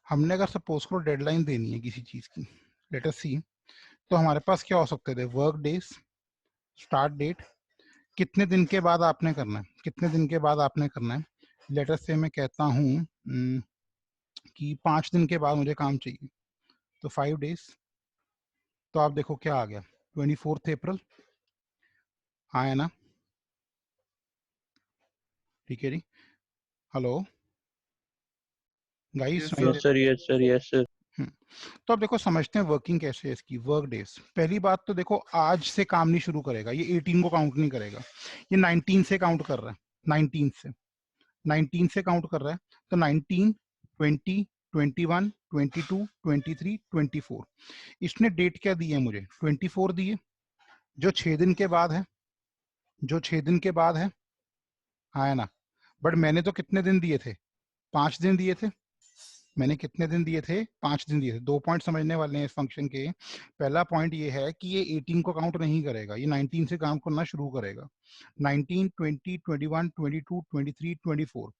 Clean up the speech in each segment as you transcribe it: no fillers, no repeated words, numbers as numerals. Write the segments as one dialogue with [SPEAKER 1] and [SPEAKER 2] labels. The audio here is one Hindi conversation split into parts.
[SPEAKER 1] हमने अगर सपोज करो डेडलाइन देनी है किसी चीज की, लेट अस सी, तो हमारे पास क्या हो सकते थे, वर्क डेज, स्टार्ट डेट, कितने दिन के बाद आपने करना है, कितने दिन के बाद आपने करना है। लेट अस से मैं कहता हूँ कि 5 दिन के बाद मुझे काम चाहिए, तो 5 डेज। तो आप देखो क्या आ गया, 24 अप्रैल आया ना, ठीक है जी। हेलो गाइस,
[SPEAKER 2] Yes,
[SPEAKER 1] सुनाई
[SPEAKER 2] sir.
[SPEAKER 1] दे
[SPEAKER 3] yes sir, yes sir, yes sir.
[SPEAKER 1] Hmm, तो अब देखो समझते हैं वर्किंग कैसे है इसकी, वर्क डेज। पहली बात तो देखो आज से काम नहीं शुरू करेगा ये, 18 को काउंट नहीं करेगा, ये 19 से काउंट कर रहा है, 19 से, 19 से काउंट कर रहा है। तो 19, 20, 21, 22, 23, 24, इसने डेट क्या दी है मुझे, 24 दी है, जो 6 दिन के बाद है, जो 6 दिन के बाद है, हाँ है ना। बट मैंने तो कितने दिन दिए थे, 5 दिन दिए थे। मैंने कितने दिन दिए थे, 5 दिन दिए थे। 2 पॉइंट समझने वाले हैं इस फंक्शन के। पहला पॉइंट ये है कि ये 18 को काउंट नहीं करेगा, ये 19 से काउंट करना शुरू करेगा। 19, 20, 21, 22, 23, 24,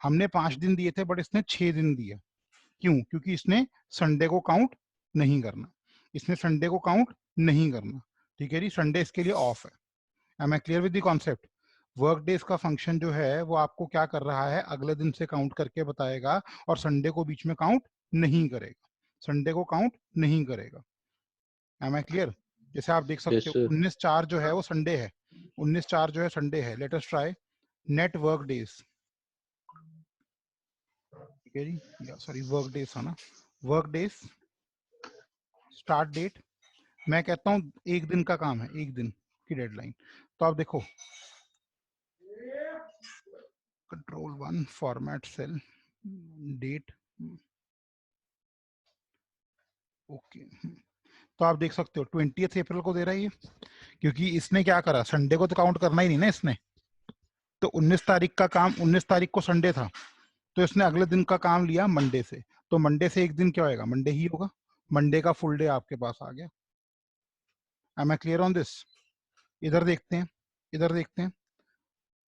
[SPEAKER 1] हमने 5 दिन दिए थे बट इसने 6 दिन दिए। क्यों? क्योंकि इसने संडे को काउंट नहीं करना, इसने संडे को काउंट नहीं करना, ठीक है जी। संडे इसके लिए ऑफ है। Am I clear with the concept? Work days का फंक्शन जो है वो आपको क्या कर रहा है, अगले दिन से काउंट करके बताएगा और संडे को बीच में काउंट नहीं करेगा, संडे को काउंट नहीं करेगा। Am I clear? जैसे आप देख सकते
[SPEAKER 3] यस
[SPEAKER 1] हो
[SPEAKER 3] सर।
[SPEAKER 1] 19/4 जो है वो संडे है, 19/4 जो है संडे है। Let us try net work days, ठीक है जी, या सॉरी वर्क डेज है ना, वर्क डेज, स्टार्ट डेट, मैं कहता हूँ एक दिन का काम है, एक दिन की डेडलाइन। तो आप देखो Control 1 format cell date, okay. तो आप देख सकते हो 20 अप्रैल को दे रहा है ये, क्योंकि इसने क्या करा, संडे को तो काउंट करना ही नहीं ना इसने। तो 19 तारीख का काम, 19 तारीख को संडे था, तो इसने अगले दिन का काम लिया मंडे से, तो मंडे से एक दिन क्या होगा, मंडे ही होगा, मंडे का फुल डे आपके पास आ गया। Am I clear on this? इधर देखते हैं, इधर देखते हैं,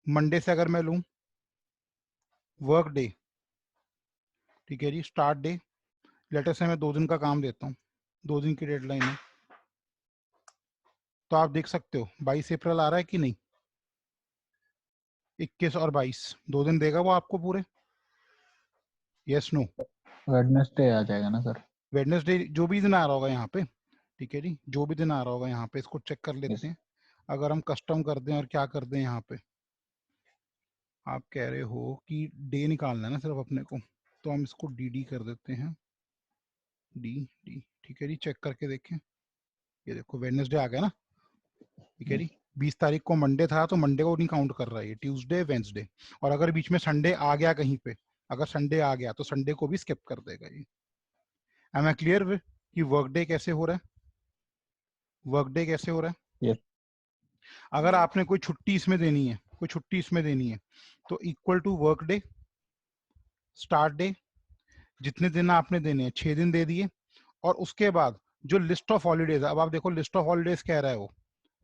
[SPEAKER 1] मंडे से अगर मैं लूं वर्क डे, ठीक है जी, स्टार्ट डे, लेटर से मैं 2 दिन का काम देता हूँ, 2 दिन की डेडलाइन है। तो आप देख सकते हो 22 अप्रैल आ रहा है कि नहीं, 21 और 22, 2 दिन देगा वो आपको पूरे, यस नो?
[SPEAKER 2] वेडनेसडे आ जाएगा ना सर?
[SPEAKER 1] वेडनेसडे जो भी दिन आ रहा होगा यहाँ पे, ठीक है जी, जो भी दिन आ रहा होगा यहाँ पे, इसको चेक कर लेते
[SPEAKER 2] यस।
[SPEAKER 1] हैं। अगर हम कस्टम कर दें और क्या कर दें यहाँ पे, आप कह रहे हो कि डे निकालना है ना सिर्फ अपने को, तो हम इसको डी डी कर देते हैं, डी डी, ठीक है जी। चेक करके देखें, ये देखो वेडनेसडे आ गया ना, ठीक है जी। 20 तारीख को मंडे था, तो मंडे को नहीं काउंट कर रहा है ये, ट्यूसडे वेंसडे, और अगर बीच में संडे आ गया कहीं पे, अगर संडे आ गया तो संडे को भी स्किप कर देगा ये। एम आई क्लियर कि वर्क डे कैसे हो रहा है, वर्क डे कैसे हो रहा है।
[SPEAKER 2] यस।
[SPEAKER 1] अगर आपने कोई छुट्टी इसमें देनी है, कोई छुट्टी इसमें देनी है, तो equal to work day, start day, जितने दिन आपने देने हैं 6 दिन दे दिए, और उसके बाद जो लिस्ट ऑफ हॉलीडेज है, अब आप देखो लिस्ट ऑफ हॉलीडेज कह रहा है वो,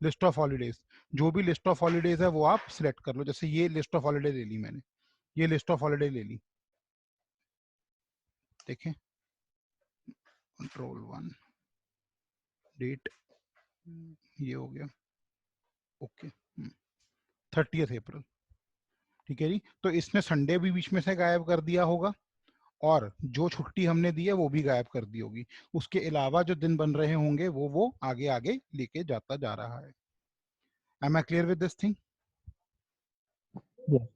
[SPEAKER 1] लिस्ट ऑफ हॉलीडेज, जो भी लिस्ट ऑफ हॉलीडेज है वो आप सिलेक्ट कर लो। जैसे ये लिस्ट ऑफ हॉलीडे ले ली मैंने, ये लिस्ट ऑफ हॉलीडे ले ली, देखें Control 1 डेट, ये हो गया, ओके, 30 अप्रैल, ठीक है जी। तो इसने संडे भी बीच में से गायब कर दिया होगा, और जो छुट्टी हमने दी है वो भी गायब कर दी होगी। उसके अलावा जो दिन बन रहे होंगे वो आगे आगे लेके जाता जा रहा है। Am I clear with this thing?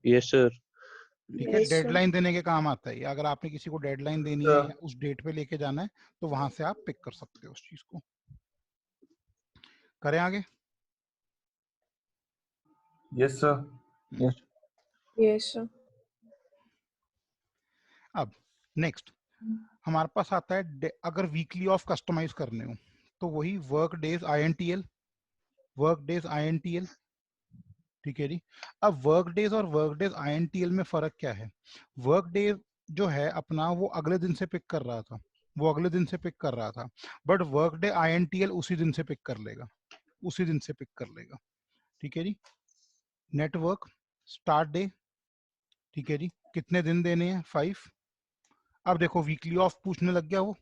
[SPEAKER 3] Yes sir.
[SPEAKER 1] ठीक है,
[SPEAKER 4] Yes, sir.
[SPEAKER 1] डेडलाइन देने के काम आता है ये। अगर आपने किसी को डेडलाइन देनी है या उस डेट पे लेके जाना है, तो वहां से आप पिक कर सकते हो उस चीज को। करें आगे?
[SPEAKER 5] Yes, sir.
[SPEAKER 2] Yes.
[SPEAKER 4] Yes, sir.
[SPEAKER 1] अब नेक्स्ट हमारे पास आता है अगर वीकली ऑफ कस्टमाइज करने हो, तो वही work days INTL, work days INTL, ठीक है जी। अब वर्क डेज और वर्क डेज INTL में फर्क क्या है? वर्क डे जो है अपना वो अगले दिन से पिक कर रहा था, वो अगले दिन से पिक कर रहा था, बट वर्क डे INTL उसी दिन से पिक कर लेगा, उसी दिन से पिक कर लेगा, ठीक है जी। नेटवर्क स्टार्ट डे, ठीक है जी, कितने दिन देने हैं 5, अब देखो वीकली ऑफ पूछने लग गया, वो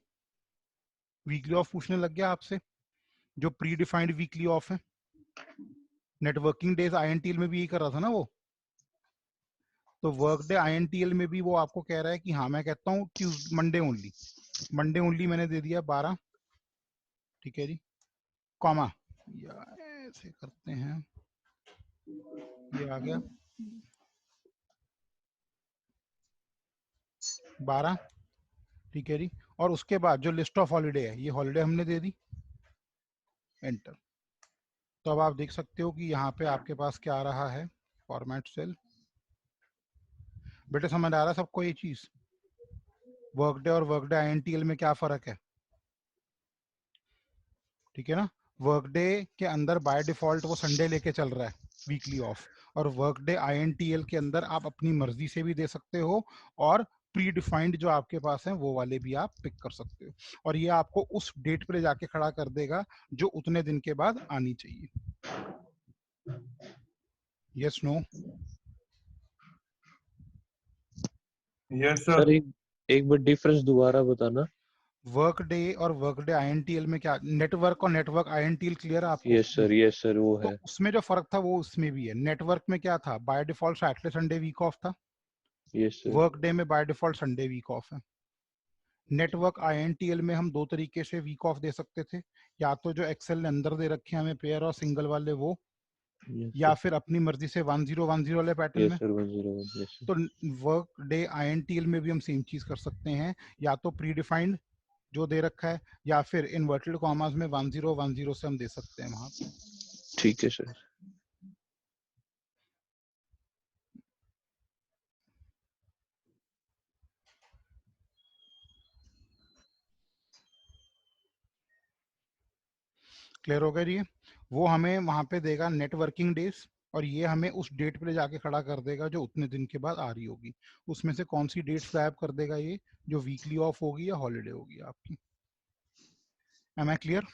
[SPEAKER 1] वीकली ऑफ पूछने लग गया आपसे, जो प्री डिफाइंड वीकली ऑफ है। नेटवर्किंग डेज आईएनटीएल में भी यही कर रहा था ना वो, तो वर्क डे आईएनटीएल में भी वो आपको कह रहा है कि हाँ, मैं कहता हूँ Tuesday Monday only, Monday only मैंने दे दिया 12, ठीक है जी, कॉमा, या ऐसे करते हैं, ये आ गया 12, ठीक है जी, और उसके बाद जो लिस्ट ऑफ हॉलीडे है, ये हॉलीडे हमने दे दी, एंटर। तो अब आप देख सकते हो कि यहाँ पे आपके पास क्या आ रहा है, फॉर्मेट सेल। बेटे समझ आ रहा है सबको ये चीज, वर्कडे और वर्कडे आईएनटीएल में क्या फर्क है, ठीक है ना। वर्कडे के अंदर बाय डिफॉल्ट वो संडे लेके चल रहा है वीकली ऑफ, और वर्कडे आईएनटीएल के अंदर आप अपनी मर्जी से भी दे सकते हो, और प्री डिफाइंड जो आपके पास है वो वाले भी आप पिक कर सकते हो, और ये आपको उस डेट पे जाके खड़ा कर देगा जो उतने दिन के बाद आनी चाहिए। Yes no?
[SPEAKER 3] Yes
[SPEAKER 4] sir
[SPEAKER 3] sir.
[SPEAKER 4] एक बार डिफरेंस दोबारा बताना।
[SPEAKER 1] वर्क डे और वर्क डे आईएनटीएल में क्या, नेटवर्क और नेटवर्क आईएनटीएल क्लियर है आपको?
[SPEAKER 4] यस सर वो
[SPEAKER 1] तो
[SPEAKER 4] है।
[SPEAKER 1] उसमें जो फर्क था वो उसमें भी है। नेटवर्क में क्या था, by default Saturday Sunday week off था,
[SPEAKER 4] यस सर।
[SPEAKER 1] वर्क डे में by default Sunday week off है। नेटवर्क आईएनटीएल में हम दो तरीके से वीक ऑफ दे सकते थे, या तो जो एक्सेल ने अंदर दे रखे हैं हमें पेयर और सिंगल वाले वो, या फिर अपनी मर्जी से 1010 वाले पैटर्न में।
[SPEAKER 4] Yes sir 101 yes sir.
[SPEAKER 1] तो वर्क डे आईएनटीएल में भी हम सेम चीज कर सकते हैं, या तो प्री डिफाइंड जो दे रखा है, या फिर इन्वर्टेड कॉमास में 1010 से हम दे सकते हैं वहां पे।
[SPEAKER 4] ठीक है सर।
[SPEAKER 1] क्लियर हो गया जी? वो हमें वहां पे देगा नेटवर्किंग डेज, और ये हमें उस डेट पे जाके खड़ा कर देगा जो उतने दिन के बाद आ रही होगी। उसमें से कौन सी डेट्स गायब कर देगा ये, जो वीकली ऑफ होगी या हॉलीडे होगी आपकी। Am I clear?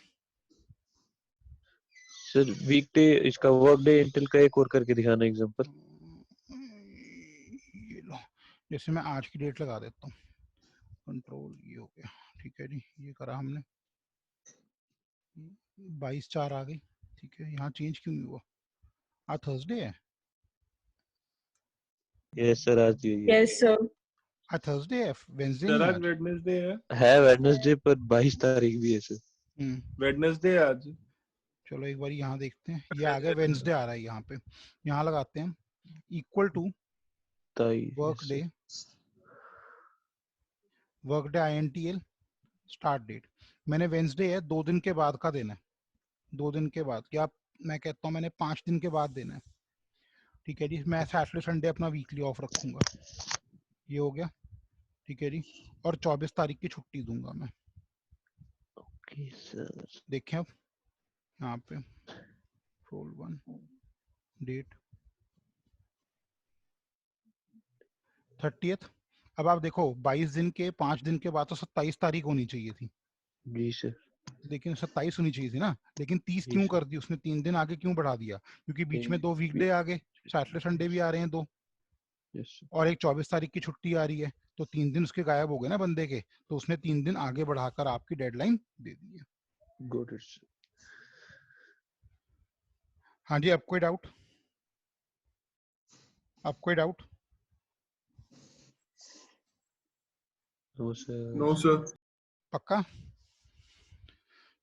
[SPEAKER 4] Sir weekday इसका वर्क डे इंटेल का एक और करके दिखाना एग्जांपल।
[SPEAKER 1] ये लो, जैसे मैं आज की डेट लगा देता हूँ, कंट्रोल ये हो गया, ठीक है जी, ये करा हमने, 22/4 आ गई, ठीक है। यहाँ चेंज क्यों नहीं हुआ, आज थर्सडे है,
[SPEAKER 4] यस सर आज ये
[SPEAKER 5] यस सर।
[SPEAKER 1] आज थर्सडे है, वेंसडे
[SPEAKER 3] सर
[SPEAKER 1] नहीं
[SPEAKER 3] आज
[SPEAKER 1] आज।
[SPEAKER 3] वेडनेसडे
[SPEAKER 4] है वेडनेसडे पर 22 तारीख भी है सर।
[SPEAKER 3] वेडनेसडे आज।
[SPEAKER 1] चलो एक बार यहाँ देखते हैं, ये आ गया वेंसडे आ रहा है यहाँ पे, यहाँ लगाते हैं equal to work day, work day INTL start date. मैंने वेंसडे है 2 दिन के बाद का देना है, 2 दिन के बाद, क्या मैं कहता हूँ मैंने 5 दिन के बाद देना है, ठीक है जी। मैं सैटरडे संडे अपना वीकली ऑफ रखूंगा, ये हो गया, ठीक है जी, और 24 तारीख की छुट्टी दूंगा मैं।
[SPEAKER 4] Okay sir.
[SPEAKER 1] देखें अब यहाँ पे रोल 1 डेट 30th। अब आप देखो 22 दिन के 5 दिन के बाद तो 27 तारीख होनी चाहिए थी,
[SPEAKER 4] जी सर।
[SPEAKER 1] लेकिन 27 होनी चाहिए थी ना, लेकिन 30
[SPEAKER 4] जी
[SPEAKER 1] क्यों
[SPEAKER 4] सर।
[SPEAKER 1] कर दी उसने, 3 दिन आगे क्यों बढ़ा दिया, क्योंकि बीच में 2 वीकडे आ गए, सैटरडे संडे भी आ रहे हैं 2,
[SPEAKER 4] यस सर।
[SPEAKER 1] और एक 24 तारीख की छुट्टी आ रही है, तो 3 दिन उसके गायब हो गए ना बंदे के, तो उसने 3 दिन आगे बढ़ाकर आपकी डेडलाइन दे दी है।
[SPEAKER 4] Got it sir.
[SPEAKER 1] हाँ जी, अब कोई डाउट, अब कोई doubt?
[SPEAKER 4] No sir.
[SPEAKER 3] No sir.
[SPEAKER 1] पक्का?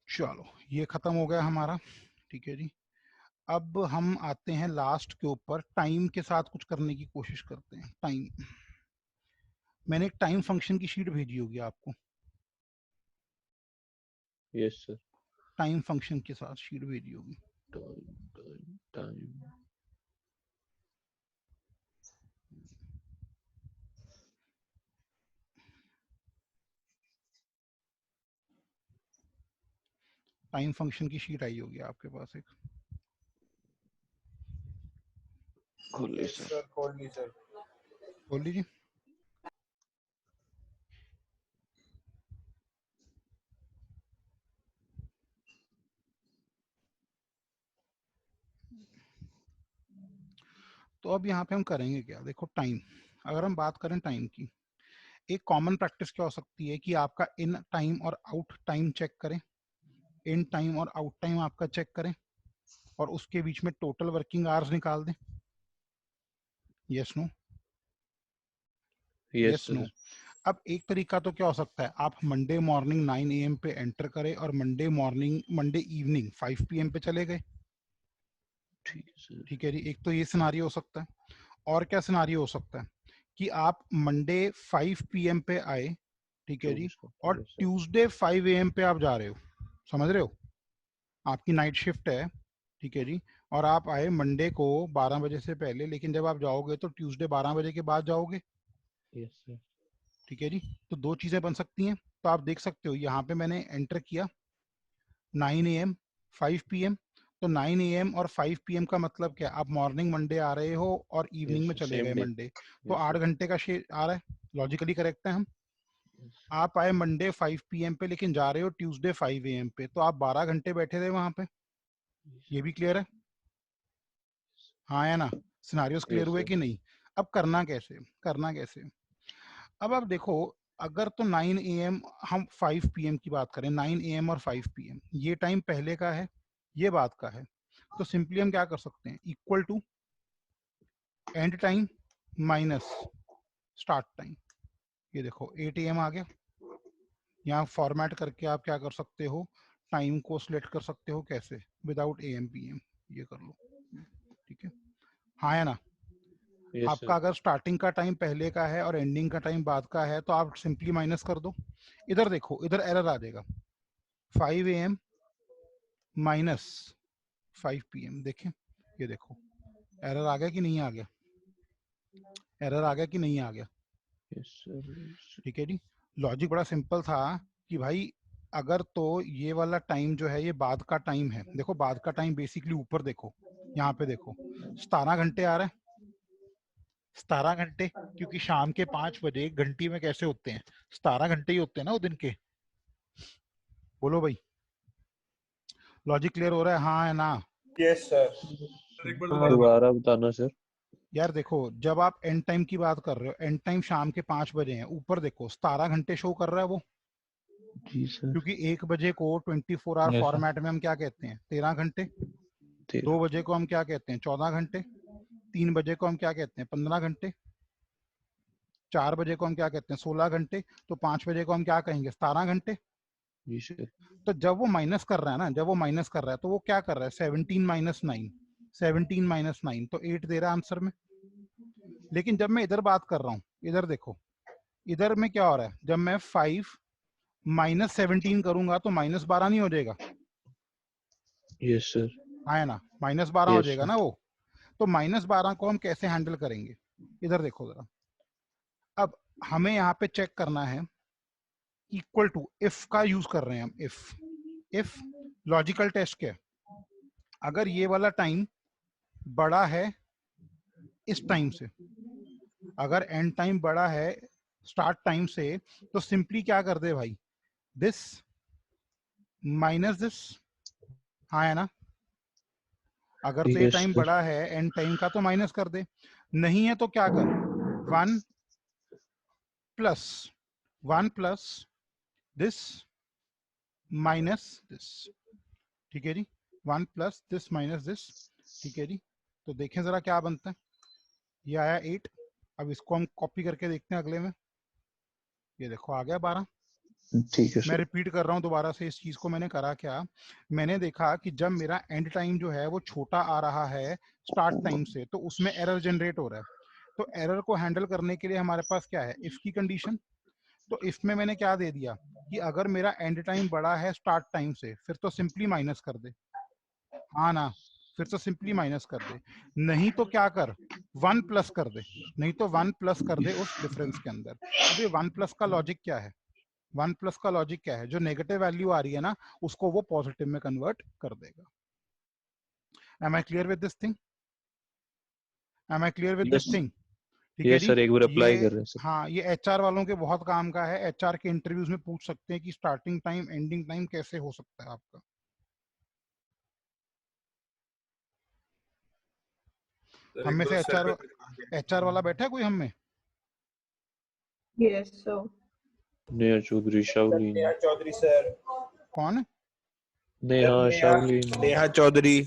[SPEAKER 1] चलो ये खत्म हो गया हमारा, ठीक है जी। अब हम आते हैं लास्ट के ऊपर, टाइम के साथ कुछ करने की कोशिश करते हैं। टाइम, मैंने एक टाइम फंक्शन की शीट भेजी होगी आपको,
[SPEAKER 4] यस सर।
[SPEAKER 1] टाइम फंक्शन के साथ शीट भेजी होगी।
[SPEAKER 4] टाइम
[SPEAKER 1] टाइम फंक्शन की शीट आई होगी आपके पास एक,
[SPEAKER 4] खोलिए सर।
[SPEAKER 3] खोल ली सर।
[SPEAKER 1] बोल लीजिए। तो अब यहाँ पे हम करेंगे क्या, देखो टाइम, अगर हम बात करें टाइम की, एक कॉमन प्रैक्टिस क्या हो सकती है कि आपका इन टाइम और आउट टाइम चेक करें, इन टाइम और आउट टाइम आपका चेक करें और उसके बीच में टोटल वर्किंग आवर्स निकाल दें। Yes no,
[SPEAKER 4] yes
[SPEAKER 1] yes no.
[SPEAKER 4] Sir.
[SPEAKER 1] अब एक तरीका तो क्या हो सकता है, आप मंडे मॉर्निंग 9 AM पे एंटर करें और मंडे इवनिंग 5 PM पे चले गए।
[SPEAKER 4] ठीक है सर।
[SPEAKER 1] ठीक है जी, एक तो ये सिनारियो हो सकता है। और क्या सिनारियो हो सकता है कि आप मंडे 5 PM पे आए, ठीक है जी,
[SPEAKER 4] 24 को
[SPEAKER 1] और
[SPEAKER 4] यस सर।
[SPEAKER 1] ट्यूसडे 5 AM पे आप जा रहे हो, समझ रहे हो, आपकी नाइट शिफ्ट है, ठीक है जी, और आप आए मंडे को 12 बजे से पहले, लेकिन जब आप जाओगे तो ट्यूसडे 12 बजे के बाद जाओगे।
[SPEAKER 4] Yes sir.
[SPEAKER 1] ठीक है जी, तो दो चीजें बन सकती हैं। तो आप देख सकते हो यहाँ पे मैंने एंटर किया 9 AM 5 PM, तो 9 AM और 5 PM का मतलब क्या, आप मॉर्निंग मंडे आ रहे हो और इवनिंग
[SPEAKER 4] यस
[SPEAKER 1] में
[SPEAKER 4] सर,
[SPEAKER 1] चले
[SPEAKER 4] सेम
[SPEAKER 1] गए
[SPEAKER 4] डे।
[SPEAKER 1] मंडे, तो
[SPEAKER 4] यस
[SPEAKER 1] 8
[SPEAKER 4] सर।
[SPEAKER 1] घंटे का शेर आ रहा है, लॉजिकली करेक्ट है हम।
[SPEAKER 4] यस
[SPEAKER 1] आप आए मंडे 5 PM पे लेकिन जा रहे हो ट्यूसडे 5 AM पे, तो आप 12 घंटे बैठे रहे वहां पे, ये भी क्लियर है, हाँ या ना, सिनारियोस क्लियर हुए
[SPEAKER 4] सर।
[SPEAKER 1] कि नहीं। अब करना कैसे, करना कैसे, अब आप देखो, अगर तो 9 AM हम 5 PM की बात करें, 9 AM और 5 PM ये टाइम पहले का है, ये बात का है, तो सिंपली हम क्या कर सकते हैं, equal to end time minus start time. ये देखो 8 AM आ गया, यहाँ फॉर्मेट करके आप क्या कर सकते हो, टाइम को सिलेक्ट कर सकते हो, कैसे, विदाउट AM PM, ये कर लो, ठीक है, हाँ या ना।
[SPEAKER 4] यस
[SPEAKER 1] आपका
[SPEAKER 4] सर।
[SPEAKER 1] अगर स्टार्टिंग का टाइम पहले का है और एंडिंग का टाइम बाद का है, तो आप सिंपली माइनस कर दो। इधर देखो, इधर एरर आ जाएगा, 5 AM माइनस 5 PM, देखें, ये देखो एरर आ गया कि नहीं आ गया, एरर आ गया कि नहीं आ गया।
[SPEAKER 4] Yes sir.
[SPEAKER 1] ठीक है जी, लॉजिक बड़ा सिंपल था कि भाई अगर तो ये वाला टाइम जो है ये बाद का टाइम है, देखो बाद का टाइम बेसिकली ऊपर देखो, यहाँ पे देखो 17 घंटे आ रहा है, 17 घंटे, क्योंकि शाम के 5 बजे घंटी में कैसे होते हैं, 17 घंटे ही होते हैं ना वो दिन के। बोलो भाई, लॉजिक क्लियर हो रहा है, हाँ है ना।
[SPEAKER 3] यस सर, एक बार दोबारा
[SPEAKER 4] दोबारा बताना सर।
[SPEAKER 1] यार देखो, जब आप एंड टाइम की बात कर रहे हो, एंड टाइम शाम के 5 बजे है, ऊपर देखो 17 घंटे शो कर रहा है वो,
[SPEAKER 4] जी सर।
[SPEAKER 1] क्योंकि 1 बजे को 24 आवर
[SPEAKER 2] यस सर।
[SPEAKER 1] फॉर्मेट में हम क्या कहते हैं, 13 घंटे, 2
[SPEAKER 4] 13।
[SPEAKER 1] बजे को हम क्या कहते हैं, 14 घंटे, 3 बजे को हम क्या कहते हैं, 15 घंटे, 4 बजे को हम क्या कहते हैं, 16 घंटे, तो 5 बजे को हम क्या कहेंगे, 17 घंटे।
[SPEAKER 4] जी सर।
[SPEAKER 1] तो जब वो माइनस कर रहा है ना, जब वो माइनस कर रहा है तो वो क्या कर रहा है, 17 माइनस 9, 17 माइनस 9 तो 8 दे रहा है आंसर में। लेकिन जब मैं इधर बात कर रहा हूँ, इधर देखो, इधर में क्या हो रहा है, जब मैं 5 माइनस 17 करूंगा तो -12 नहीं हो जाएगा,
[SPEAKER 4] यस सर।
[SPEAKER 1] हाँ है ना, -12 हो
[SPEAKER 4] यस
[SPEAKER 1] जाएगा
[SPEAKER 4] सर।
[SPEAKER 1] ना वो। तो -12 को हम कैसे हैंडल करेंगे, इधर देखो जरा, अब हमें यहाँ पे चेक करना है, इक्वल टू इफ का यूज कर रहे हैं हम, इफ लॉजिकल टेस्ट क्या है, अगर ये वाला टाइम बड़ा है इस टाइम से, अगर एंड टाइम बड़ा है स्टार्ट टाइम से, तो सिंपली क्या कर दे भाई, दिस माइनस दिस, हाँ है ना। अगर तो ये
[SPEAKER 4] यस
[SPEAKER 1] टाइम
[SPEAKER 4] सर।
[SPEAKER 1] बड़ा है एंड टाइम का तो माइनस कर दे, नहीं है तो क्या कर, 1 plus 1 plus this minus this, ठीक है जी, 1 प्लस दिस माइनस दिस, ठीक है जी। तो देखें जरा क्या बनता है, ये आया 8, अब इसको हम कॉपी करके देखते हैं अगले में, ये देखो आ गया 12।
[SPEAKER 4] ठीक है
[SPEAKER 1] मैं
[SPEAKER 4] सर।
[SPEAKER 1] रिपीट कर रहा हूँ दोबारा से इस चीज को, मैंने करा क्या, मैंने देखा कि जब मेरा एंड टाइम जो है वो छोटा आ रहा है स्टार्ट टाइम से, तो उसमें एरर जनरेट हो रहा है। तो एरर को हैंडल करने के लिए हमारे पास क्या है, इफ की कंडीशन। तो इफ में मैंने क्या दे दिया कि अगर मेरा एंड टाइम बड़ा है स्टार्ट टाइम से, फिर तो सिंपली माइनस कर दे, हाँ ना, फिर तो सिंपली माइनस कर दे, नहीं तो क्या कर, 1 प्लस कर दे, नहीं तो 1 प्लस कर दे उस डिफरेंस के अंदर। अब ये 1 प्लस का लॉजिक क्या है, 1 प्लस का लॉजिक क्या है, जो नेगेटिव वैल्यू आ रही है ना उसको वो पॉजिटिव में कन्वर्ट कर देगा। Am I clear with this thing, am I clear with this
[SPEAKER 4] yes.
[SPEAKER 1] Thing, ठीक है
[SPEAKER 4] यस
[SPEAKER 1] जी।
[SPEAKER 4] सर, एक बार
[SPEAKER 1] ये,
[SPEAKER 4] अप्लाई कर रहे हैं सर।
[SPEAKER 1] हाँ ये एचआर वालों के बहुत काम का है, एचआर के इंटरव्यूज में पूछ सकते हैं कि स्टार्टिंग टाइम एंडिंग टाइम कैसे हो सकता है आपका।
[SPEAKER 3] सर,
[SPEAKER 1] हम
[SPEAKER 3] एक
[SPEAKER 1] में
[SPEAKER 3] दो
[SPEAKER 1] से
[SPEAKER 3] सर
[SPEAKER 1] एचआर वाला बैठा है कोई हम में,
[SPEAKER 5] Yes, sir.
[SPEAKER 4] Neha Chaudhary Shaolin
[SPEAKER 3] Neha Chaudhary sir,
[SPEAKER 1] कौन है?
[SPEAKER 4] नेहा शाओलिन
[SPEAKER 3] नेहा चौधरी,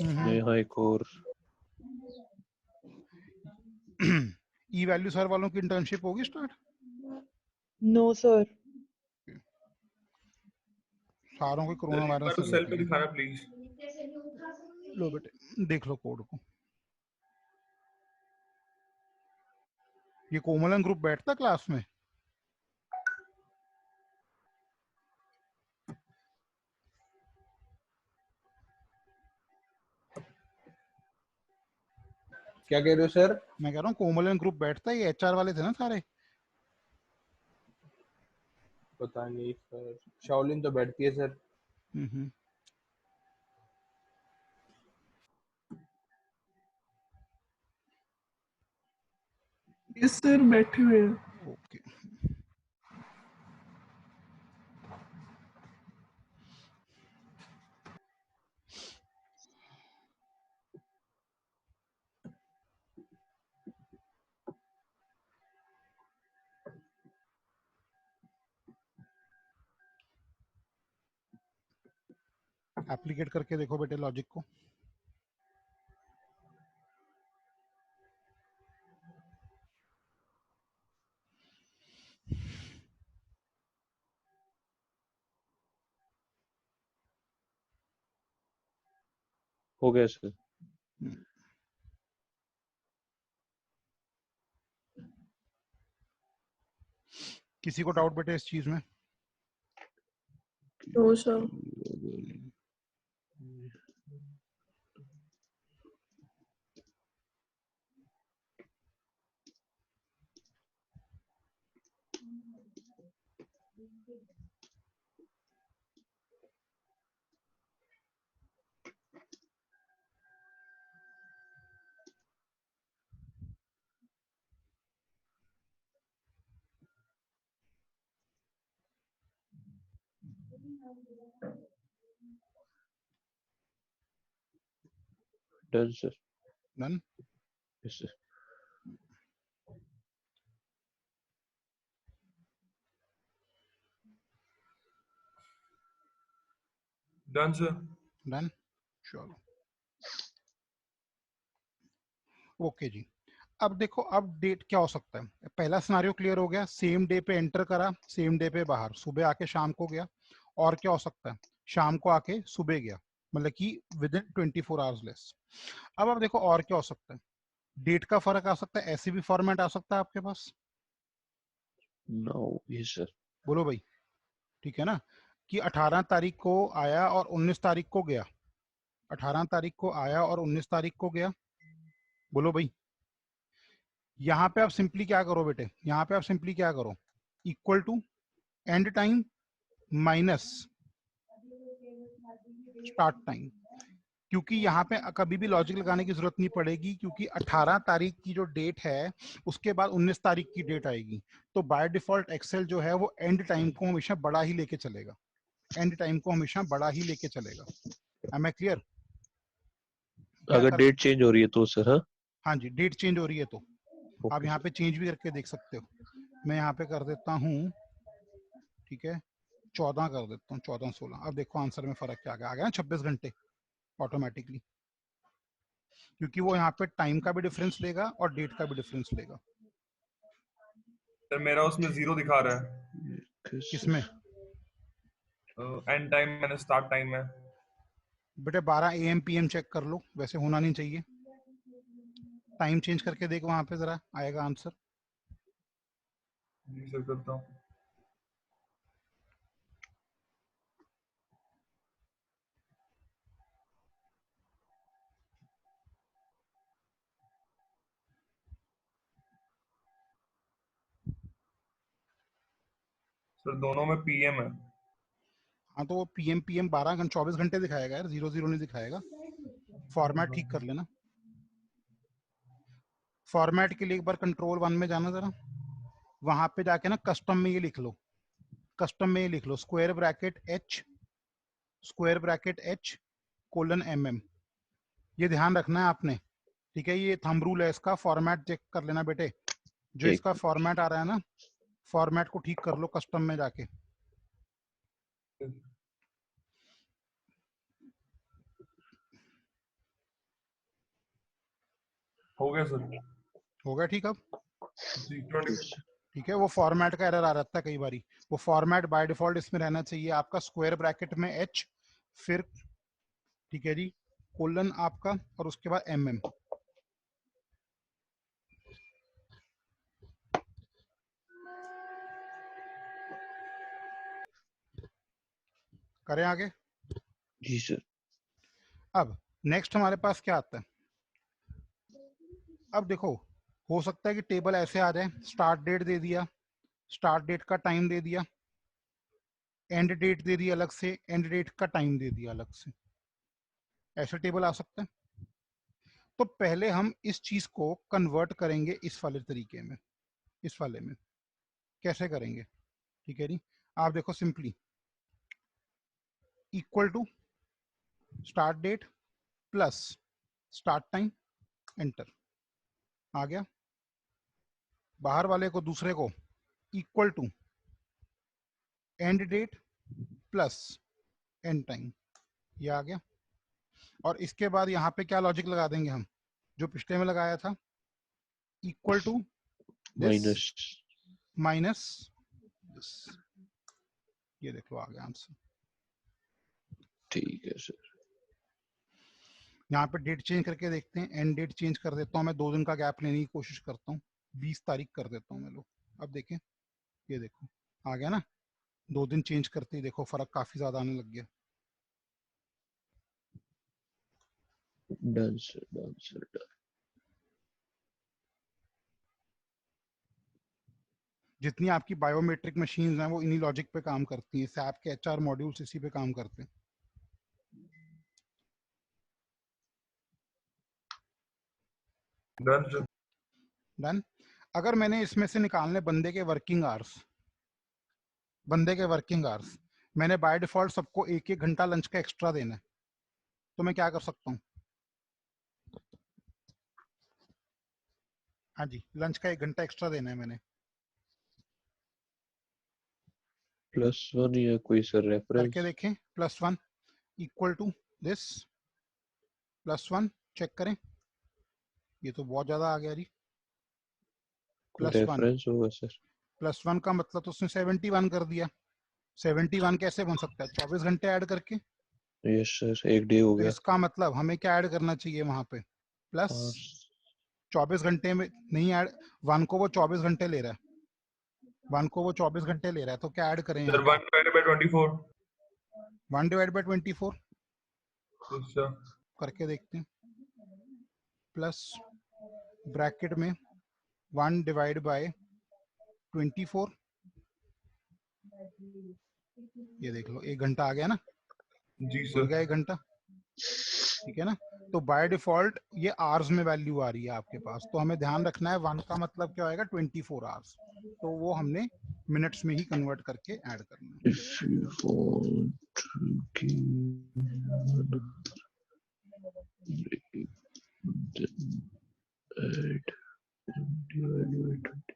[SPEAKER 4] नेहा एक और
[SPEAKER 1] ई वैल्यू सर वालों की इंटर्नशिप होगी स्टार्ट?
[SPEAKER 5] No, sir.
[SPEAKER 1] सारों को कोरोना
[SPEAKER 3] एक
[SPEAKER 1] वायरस
[SPEAKER 3] बार
[SPEAKER 1] से
[SPEAKER 3] तो सेल पे
[SPEAKER 1] related है।
[SPEAKER 3] दिखाना प्लीज।
[SPEAKER 1] लो बेटे देख लो कोड को। ये कोमलन ग्रुप बैठता क्लास में?
[SPEAKER 3] क्या कह रहे हो सर?
[SPEAKER 1] मैं कह रहा हूँ कोमलन ग्रुप बैठता है, ये एचआर वाले थे ना सारे।
[SPEAKER 3] पता नहीं सर, शाओलिन तो बैठती है सर।
[SPEAKER 1] हम्म।
[SPEAKER 5] Yes, sir. बैठे हुए हैं।
[SPEAKER 1] ओके एप्लीकेट करके देखो बेटे लॉजिक को।
[SPEAKER 4] हो गया सर।
[SPEAKER 1] किसी को डाउट बेटे इस चीज में?
[SPEAKER 5] No, sir.
[SPEAKER 4] Done sir.
[SPEAKER 1] Done.
[SPEAKER 4] Yes sir.
[SPEAKER 3] Done sir.
[SPEAKER 1] Done चलो ओके जी। अब देखो अब डेट क्या हो सकता है। पहला सिनारियो क्लियर हो गया, सेम डे पे एंटर करा, सेम डे पे बाहर, सुबह आके शाम को गया। और क्या हो सकता है, शाम को आके सुबह गया, मतलब कि विद इन 24 आवर्स लेस। अब देखो और क्या हो सकता है, डेट का फर्क आ सकता है, ऐसे भी फॉर्मेट आ सकता है आपके पास।
[SPEAKER 4] No yes sir.
[SPEAKER 1] बोलो भाई, ठीक है ना, कि 18 तारीख को आया और 19 तारीख को गया, 18 तारीख को आया और 19 तारीख को गया। बोलो भाई, यहाँ पे आप सिंपली क्या करो बेटे, यहाँ पे आप सिंपली क्या करो, equal to end time minus start time. क्योंकि यहाँ पे कभी भी लॉजिक लगाने की जरूरत नहीं पड़ेगी, क्योंकि 18 तारीख की जो डेट है उसके बाद 19 तारीख की डेट आएगी। तो बाय डिफॉल्ट एक्सेल जो है वो एंड टाइम को हमेशा बड़ा ही लेके चलेगा, एंड टाइम को हमेशा बड़ा ही लेके चलेगा। Am I clear?
[SPEAKER 4] अगर डेट चेंज हो रही है तो सर? हाँ
[SPEAKER 1] हाँ जी, डेट चेंज हो रही है तो आप
[SPEAKER 4] ओके
[SPEAKER 1] यहाँ
[SPEAKER 4] सर।
[SPEAKER 1] पे चेंज भी करके देख सकते हो। मैं यहाँ पे कर देता हूँ, ठीक है, 14 कर देता हूँ, 14 16। अब देखो आंसर में फर्क क्या आ गया ना, 26 घंटे ऑटोमेटिकली, क्योंकि वो यहाँ पे टाइम का भी डिफरेंस लेगा और डेट का भी डिफरेंस लेगा।
[SPEAKER 3] सर मेरा उसमें 0 दिखा रहा है।
[SPEAKER 1] किसमें?
[SPEAKER 3] एंड टाइम मैंने स्टार्ट टाइम है।
[SPEAKER 1] बेटे 12 AM PM चेक कर लो, वैसे होना नहीं चाहिए। टाइम चेंज करके देख, वहां पे जरा आएगा आंसर।
[SPEAKER 3] जी सर करता हूँ। सर दोनों में पीएम है।
[SPEAKER 1] हाँ तो वो PM 12 घंटे 24 घंटे दिखाएगा यार, 00 नहीं दिखाएगा। फॉर्मेट ठीक कर लेना। फॉर्मेट के लिए एक बार कंट्रोल 1 में जाना जरा, वहां पे जाके ना कस्टम में ये लिख लो, कस्टम में ये लिख लो square bracket H colon MM। ये ध्यान रखना है आपने, ठीक है, ये थंब रूल है इसका। फॉर्मेट चेक कर लेना बेटे, जो
[SPEAKER 4] एक
[SPEAKER 1] इसका फॉर्मेट आ रहा है ना, फॉर्मेट को ठीक कर लो कस्टम में जाके।
[SPEAKER 3] हो गया सर।
[SPEAKER 1] हो गया ठीक। अब
[SPEAKER 3] जी 20।
[SPEAKER 1] ठीक है, वो फॉर्मेट का एरर आ जाता है कई बारी। वो फॉर्मेट बाय डिफॉल्ट इसमें रहना चाहिए आपका स्क्वायर ब्रैकेट में एच, फिर ठीक है जी कोलन आपका, और उसके बाद mm। करें आगे।
[SPEAKER 4] जी सर।
[SPEAKER 1] अब नेक्स्ट हमारे पास क्या आता है। अब देखो, हो सकता है कि टेबल ऐसे आ जाए, स्टार्ट डेट दे दिया, स्टार्ट डेट का टाइम दे दिया, एंड डेट दे दी अलग से, एंड डेट का टाइम दे दिया अलग से, ऐसे टेबल आ सकते हैं। तो पहले हम इस चीज को कन्वर्ट करेंगे इस वाले तरीके में, इस वाले में कैसे करेंगे, ठीक है जी। आप देखो simply equal to start date plus start time, enter आ गया। बाहर वाले को, दूसरे को equal to end date plus end time, ये आ गया। और इसके बाद यहाँ पे क्या लॉजिक लगा देंगे हम, जो पिछले में लगाया था, equal to this
[SPEAKER 4] minus.
[SPEAKER 1] Minus this, ये देख लो आ गया आंसर।
[SPEAKER 4] ठीक है सर।
[SPEAKER 1] यहाँ पे डेट चेंज करके देखते हैं, एंड डेट चेंज कर देता हूँ मैं, 2 दिन का गैप लेने की कोशिश करता हूँ, 20 तारीख कर देता हूँ मैं। लो अब देखें, ये देखो आ गया ना, 2 दिन चेंज करते ही देखो फर्क काफी ज्यादा आने लग गया।
[SPEAKER 4] Done sir, done sir, done.
[SPEAKER 1] जितनी आपकी बायोमेट्रिक मशीन्स हैं वो इन्हीं लॉजिक पे काम करती हैं, सैप के एचआर मॉड्यूल्स इसी पे काम करते हैं।
[SPEAKER 3] Done sir.
[SPEAKER 1] डन। अगर मैंने इसमें से निकालने बंदे के वर्किंग आवर्स, बंदे के वर्किंग आवर्स, मैंने बाय डिफॉल्ट सबको 1-1 घंटा लंच का एक्स्ट्रा देना है, तो मैं क्या कर सकता हूँ, हाँ जी लंच का 1 घंटा एक्स्ट्रा देना है मैंने,
[SPEAKER 4] +1 या कोई सर रेफरेंस?
[SPEAKER 1] करके देखें। +1 इक्वल टू दिस, +1 चेक करें, ये तो बहुत ज्यादा आ गया जी। +1
[SPEAKER 4] रेफरेंस होगा सर।
[SPEAKER 1] +1 का मतलब तो उसने 71 कर दिया। 71 कैसे बन सकता है, 24 घंटे ऐड करके।
[SPEAKER 4] यस सर, 1 डे हो
[SPEAKER 1] तो
[SPEAKER 4] गया।
[SPEAKER 1] इसका मतलब हमें क्या ऐड करना चाहिए वहां पे, प्लस
[SPEAKER 4] और
[SPEAKER 1] 24 घंटे में नहीं ऐड, 1 को वो 24 घंटे ले रहा है, 1 को वो 24 घंटे ले रहा है, तो क्या ऐड करें यहाँ
[SPEAKER 3] सर
[SPEAKER 1] पे,
[SPEAKER 3] 1/24।
[SPEAKER 1] 1/24
[SPEAKER 3] अच्छा
[SPEAKER 1] करके देखते हैं, प्लस ब्रैकेट में 1/24, ये देख लो 1 घंटा आ गया ना,
[SPEAKER 3] जी
[SPEAKER 1] जुड़
[SPEAKER 3] सर।
[SPEAKER 1] गया 1 घंटा, ठीक है ना। तो बाय डिफॉल्ट ये आवर्स में वैल्यू आ रही है आपके पास, तो हमें ध्यान रखना है 1 का मतलब क्या होएगा, 24 आवर्स, तो वो हमने मिनट्स में ही कन्वर्ट करके ऐड करना है।
[SPEAKER 4] if you want to give then add divide by 20.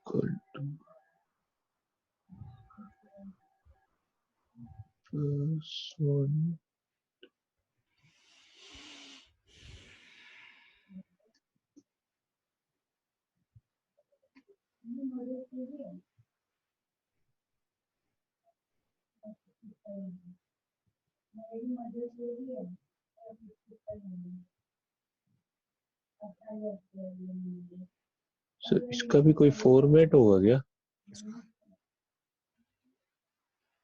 [SPEAKER 4] Equal to +1 sir इसका भी कोई फॉर्मेट होगा क्या?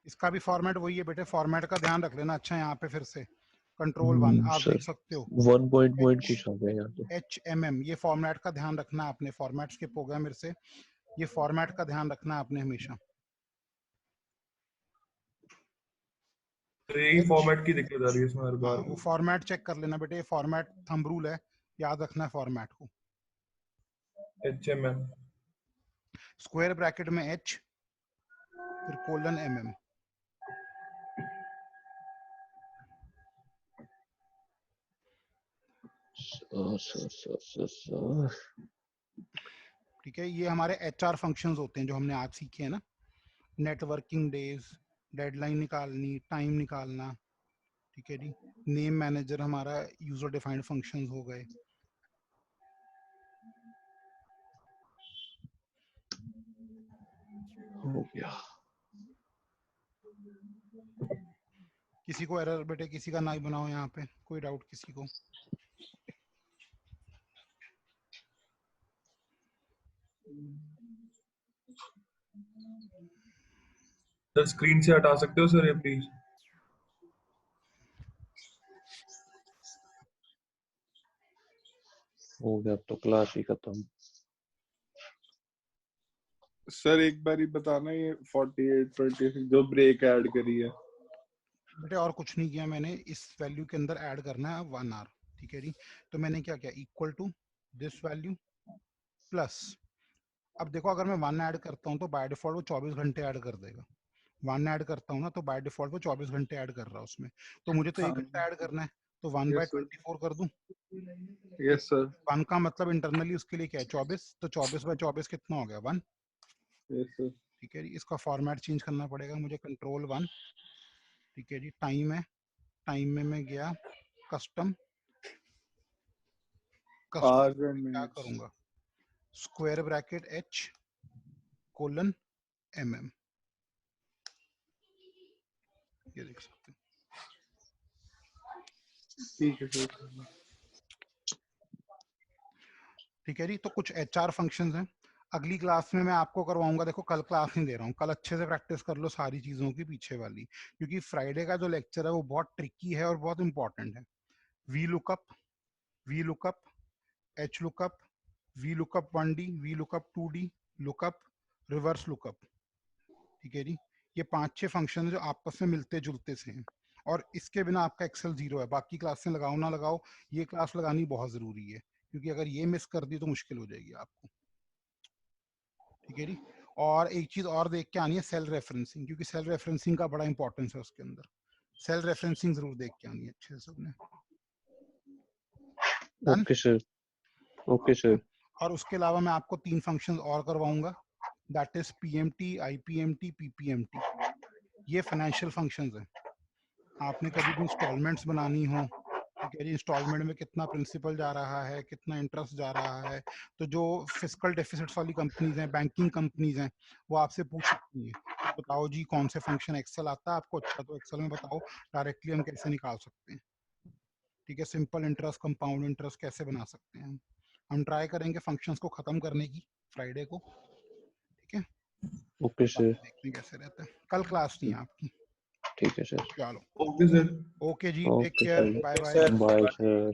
[SPEAKER 1] इसका भी फॉर्मेट वही है बेटे, फॉर्मेट का ध्यान रख लेना। अच्छा यहाँ पे फिर से Ctrl+1 आप
[SPEAKER 4] सर
[SPEAKER 1] देख सकते हो
[SPEAKER 4] 1 पॉइंट कुछ आ गया यहाँ पे।
[SPEAKER 1] HMM, ये फॉर्मेट का ध्यान रखना आपने, फॉर्मेट स्किप हो गया मेरे से, ये फॉर्मेट का ध्यान रखना आपने हमेशा।
[SPEAKER 3] तो यही
[SPEAKER 1] H,
[SPEAKER 3] फॉर्मेट की दिक्कत आ रही है इसमें हर
[SPEAKER 1] हाँ
[SPEAKER 3] बार।
[SPEAKER 1] वो फॉर्मेट चेक कर लेना बेटे, ये फॉर्मेट थंब रूल है, याद रखना है फॉर्मेट को।
[SPEAKER 3] HMM।
[SPEAKER 1] स्क्वायर ब्रैकेट में H, फिर :MM,
[SPEAKER 4] सर
[SPEAKER 1] ठीक है, ये हमारे HR फंक्शंस होते हैं जो हमने आज सीखे हैं ना, नेटवर्किंग डेज, डेडलाइन निकालनी, टाइम निकालना, ठीक है जी। नेम मैनेजर हमारा यूजर डिफाइंड फंक्शंस हो गए।
[SPEAKER 4] हो गया।
[SPEAKER 1] किसी को एरर बेटे किसी का ना ही बनाओ यहाँ पे, कोई डाउट किसी को?
[SPEAKER 3] सर स्क्रीन से हटा सकते हो सर ये प्लीज?
[SPEAKER 4] हो गया, अब तो क्लास ही खत्म।
[SPEAKER 6] सर एक बार ही बताना, ये 48-26 जो ब्रेक ऐड करी है।
[SPEAKER 1] बेटे और कुछ नहीं किया मैंने, इस वैल्यू के अंदर ऐड करना है 1 आवर, ठीक है जी। तो मैंने क्या किया, equal to this value plus, अब देखो अगर मैं 1 ऐड करता हूँ तो बाय डिफॉल्ट वो 24 घंटे ऐड कर देगा। 1 ऐड करता हूँ ना तो बाय डिफॉल्ट वो 24 घंटे ऐड कर रहा है उसमें, तो मुझे तो 1 घंटा ऐड करना है, तो 1 बाय
[SPEAKER 6] यस सर,
[SPEAKER 1] 24 कर दूं।
[SPEAKER 6] यस सर,
[SPEAKER 1] 1 का मतलब इंटरनली उसके लिए क्या है 24, तो 24 बाय 24 कितना हो गया 1,
[SPEAKER 6] यस सर।
[SPEAKER 1] ठीक है जी। इसका फॉर्मेट चेंज करना पड़ेगा मुझे, कंट्रोल 1, ठीक है जी। टाइम है, टाइम में मैं गया कस्टम,
[SPEAKER 6] आवर्स
[SPEAKER 1] कस्टम
[SPEAKER 6] एंड
[SPEAKER 1] क्या
[SPEAKER 6] मिनट्स।
[SPEAKER 1] करूंगा, square bracket H colon MM, ये देख सकते हैं।
[SPEAKER 6] ठीक है सर।
[SPEAKER 1] ठीक है जी, तो कुछ HR फंक्शंस हैं, अगली क्लास में मैं आपको करवाऊंगा। देखो कल क्लास नहीं दे रहा हूँ, कल अच्छे से प्रैक्टिस कर लो सारी चीजों की पीछे वाली, क्योंकि फ्राइडे का जो लेक्चर है वो बहुत ट्रिकी है और बहुत इंपॉर्टेंट है। V lookup, V lookup, H lookup, V lookup 1D, V lookup 2D, lookup, reverse lookup, ठीक है जी। ये 5-6 फंक्शन जो आपस में मिलते जुलते से हैं, और इसके बिना आपका एक्सेल जीरो है। बाकी क्लासें लगाओ ना लगाओ, ये क्लास लगानी बहुत जरूरी है, क्योंकि अगर ये मिस कर दी तो मुश्किल हो जाएगी आपको, ठीक है जी। और एक चीज और देख के आनी है, सेल रेफरेंसिंग, क्योंकि सेल रेफरेंसिंग का बड़ा इंपॉर्टेंस है उसके अंदर। सेल रेफरेंसिंग जरूर देख के आनी है अच्छे से सबने। Done?
[SPEAKER 4] Okay sir, okay sir.
[SPEAKER 1] और उसके अलावा मैं आपको 3 फंक्शंस और करवाऊंगा, that is PMT, IPMT, PPMT। ये फाइनेंशियल फंक्शंस हैं। आपने कभी भी इंस्टॉलमेंट्स बनानी हो, ठीक है जी, इंस्टॉलमेंट में कितना प्रिंसिपल जा रहा है, कितना इंटरेस्ट जा रहा है, तो जो फिस्कल डेफिसिट्स वाली कंपनीज हैं, बैंकिंग कंपनीज हैं, वो आपसे पूछ सकती हैं कि बताओ जी कौन से फंक्शन एक्सेल आता है आपको, अच्छा तो एक्सेल में बताओ डायरेक्टली हम कैसे निकाल सकते हैं, ठीक है। सिंपल इंटरेस्ट, कंपाउंड इंटरेस्ट कैसे बना सकते हैं हम ट्राई करेंगे फंक्शंस को खत्म करने की फ्राइडे को, ठीक है।
[SPEAKER 4] ओके सर,
[SPEAKER 1] देखते हैं कैसे रहता है। कल क्लास नहीं है आपकी,
[SPEAKER 4] ठीक है सर।
[SPEAKER 1] चलो
[SPEAKER 3] ओके सर।
[SPEAKER 1] ओके जी, take
[SPEAKER 4] okay
[SPEAKER 1] care,
[SPEAKER 4] sir,
[SPEAKER 1] bye bye.
[SPEAKER 4] Bye sir.